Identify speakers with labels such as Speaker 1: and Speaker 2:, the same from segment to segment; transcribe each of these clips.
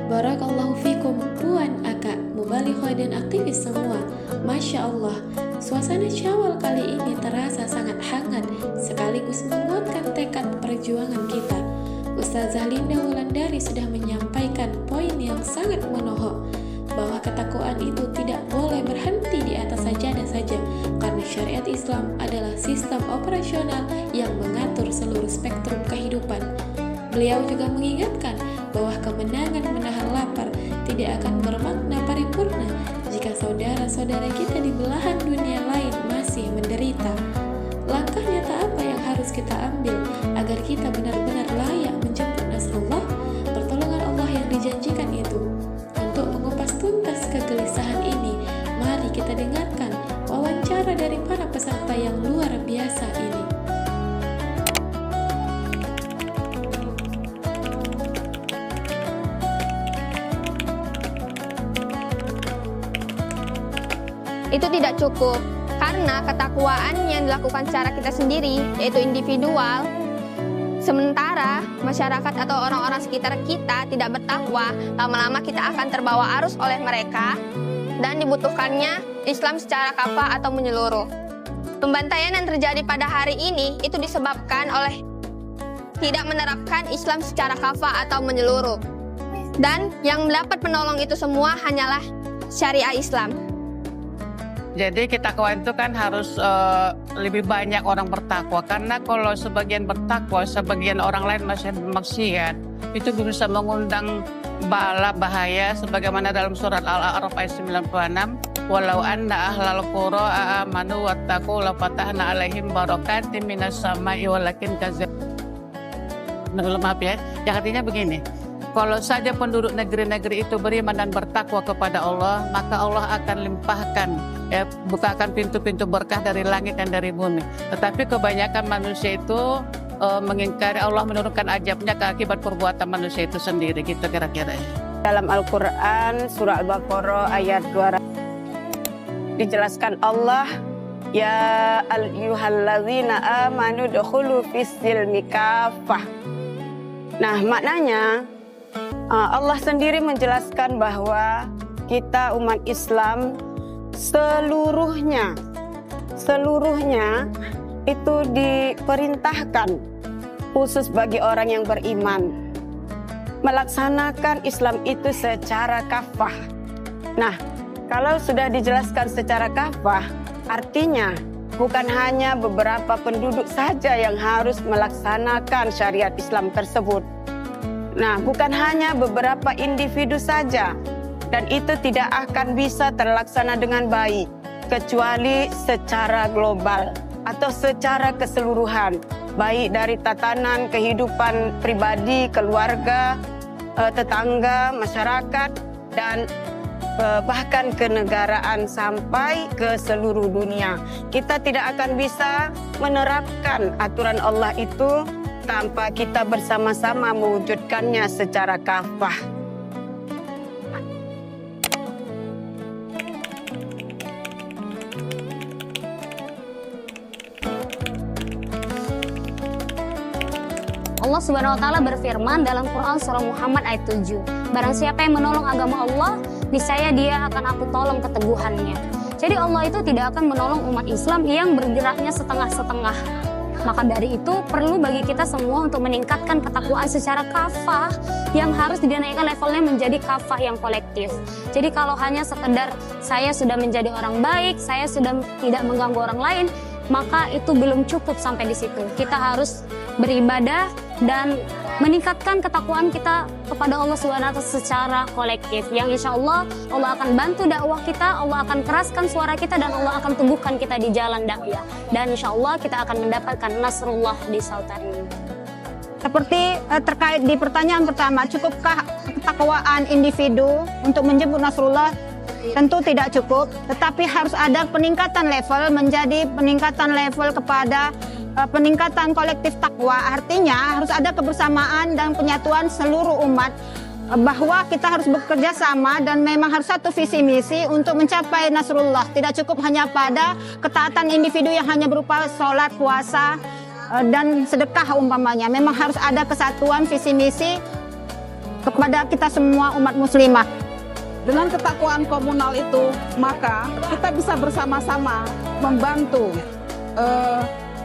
Speaker 1: Barakallahu fikum Puan Aka, mubalighoh dan aktivis semua. Masya Allah, suasana Syawal kali ini terasa sangat hangat sekaligus menguatkan tekad perjuangan kita. Ustazah Linda Wulandari sudah menyampaikan poin yang sangat menohok, bahwa ketakwaan itu tidak boleh berhenti di atas sajadah saja, karena syariat Islam adalah sistem operasional yang mengatur seluruh spektrum kehidupan. Beliau juga mengingatkan bahwa kemenangan menahan lapar tidak akan bermakna paripurna jika saudara-saudara kita di belahan dunia lain masih menderita. Langkah nyata apa yang harus kita ambil agar kita benar-benar layak menjemput nasrullah, pertolongan Allah yang dijanjikan itu? Untuk mengupas tuntas kegelisahan ini, mari kita dengarkan wawancara dari para peserta yang luar biasa ini.
Speaker 2: Itu tidak cukup, karena ketakwaan yang dilakukan secara kita sendiri, yaitu individual, sementara masyarakat atau orang-orang sekitar kita tidak bertakwa, lama-lama kita akan terbawa arus oleh mereka, dan dibutuhkannya Islam secara kafah atau menyeluruh. Pembantaian yang terjadi pada hari ini itu disebabkan oleh tidak menerapkan Islam secara kafah atau menyeluruh. Dan yang mendapat penolong itu semua hanyalah syariah Islam.
Speaker 3: Jadi ketakwaan itu kan harus lebih banyak orang bertakwa. Karena kalau sebagian bertakwa, sebagian orang lain masih maksiat, itu bisa mengundang bala bahaya. Sebagaimana dalam surat Al-A'raf ayat 96, walau anna ahlal qura amanu wattaqu la fatahna alaihim barakatim minas sama'i walakin kadzdzab. Maaf ya, yang artinya begini. Kalau saja penduduk negeri-negeri itu beriman dan bertakwa kepada Allah, maka Allah akan limpahkan, bukakan pintu-pintu berkah dari langit dan dari bumi. Tetapi kebanyakan manusia itu mengingkari Allah, menurunkan azabnya akibat perbuatan manusia itu sendiri, gitu kira-kira.
Speaker 4: Dalam Al-Quran, surah Al-Baqarah ayat 200, dijelaskan Allah, ya ayyuhalladzina amanu dukhulu fis-silmi kafah. Nah, maknanya Allah sendiri menjelaskan bahwa kita umat Islam seluruhnya itu diperintahkan, khusus bagi orang yang beriman, melaksanakan Islam itu secara kafah. Nah, kalau sudah dijelaskan secara kafah, artinya bukan hanya beberapa penduduk saja yang harus melaksanakan syariat Islam tersebut. Nah, bukan hanya beberapa individu saja, dan itu tidak akan bisa terlaksana dengan baik kecuali secara global atau secara keseluruhan, baik dari tatanan kehidupan pribadi, keluarga, tetangga, masyarakat, dan bahkan kenegaraan sampai ke seluruh dunia. Kita tidak akan bisa menerapkan aturan Allah itu tanpa kita bersama-sama mewujudkannya secara kafah.
Speaker 5: Allah Subhanahu wa taala berfirman dalam Quran surah Muhammad ayat 7. Barang siapa yang menolong agama Allah, niscaya dia akan aku tolong keteguhannya. Jadi Allah itu tidak akan menolong umat Islam yang bergeraknya setengah-setengah. Maka dari itu perlu bagi kita semua untuk meningkatkan ketakwaan secara kafah yang harus dinaikkan levelnya menjadi kafah yang kolektif. Jadi kalau hanya sekedar saya sudah menjadi orang baik, saya sudah tidak mengganggu orang lain, maka itu belum cukup sampai di situ. Kita harus beribadah dan meningkatkan ketakwaan kita kepada Allah SWT secara kolektif, yang insya Allah Allah akan bantu dakwah kita, Allah akan keraskan suara kita, dan Allah akan teguhkan kita di jalan dakwah, dan insya Allah kita akan mendapatkan nasrullah di Sautar ini.
Speaker 6: Seperti terkait di pertanyaan pertama, cukupkah ketakwaan individu untuk menjemput nasrullah? Tentu tidak cukup, tetapi harus ada peningkatan level, menjadi peningkatan level kepada peningkatan kolektif takwa. Artinya harus ada kebersamaan dan penyatuan seluruh umat, bahwa kita harus bekerja sama dan memang harus satu visi misi untuk mencapai nasrullah. Tidak cukup hanya pada ketaatan individu yang hanya berupa sholat, puasa, dan sedekah umpamanya. Memang harus ada kesatuan visi misi kepada kita semua umat muslimah.
Speaker 7: Dengan ketakwaan komunal itu, maka kita bisa bersama-sama membantu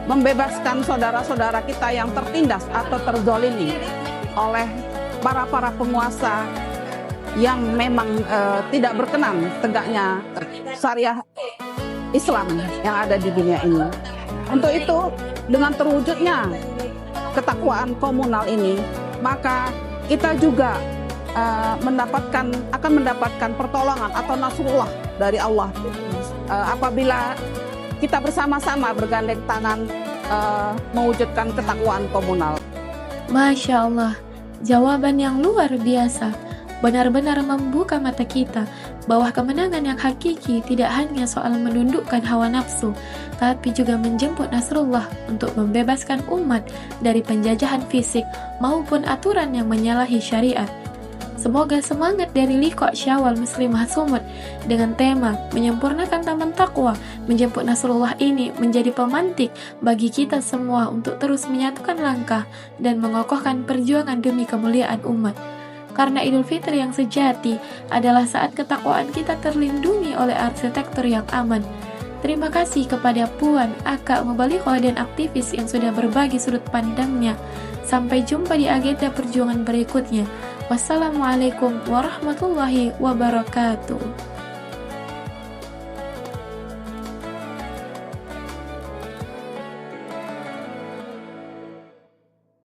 Speaker 7: membebaskan saudara-saudara kita yang tertindas atau terzolimi oleh para penguasa yang memang tidak berkenan tegaknya syariah Islam yang ada di dunia ini. Untuk itu, dengan terwujudnya ketakwaan komunal ini, maka kita juga akan mendapatkan pertolongan atau nasrullah dari Allah apabila kita bersama-sama bergandeng tangan mewujudkan ketakwaan komunal.
Speaker 1: Masya Allah, jawaban yang luar biasa. Benar-benar membuka mata kita bahwa kemenangan yang hakiki tidak hanya soal menundukkan hawa nafsu, tapi juga menjemput nasrullah untuk membebaskan umat dari penjajahan fisik maupun aturan yang menyalahi syariat. Semoga semangat dari Liqa Syawal Muslimah Sumut dengan tema menyempurnakan taman takwa menjemput nasrullah ini menjadi pemantik bagi kita semua untuk terus menyatukan langkah dan mengokohkan perjuangan demi kemuliaan umat. Karena Idul Fitri yang sejati adalah saat ketakwaan kita terlindungi oleh arsitektur yang aman. Terima kasih kepada Puan, Akak, Mubalighoh dan aktivis yang sudah berbagi sudut pandangnya. Sampai jumpa di agenda perjuangan berikutnya. Wassalamualaikum warahmatullahi wabarakatuh.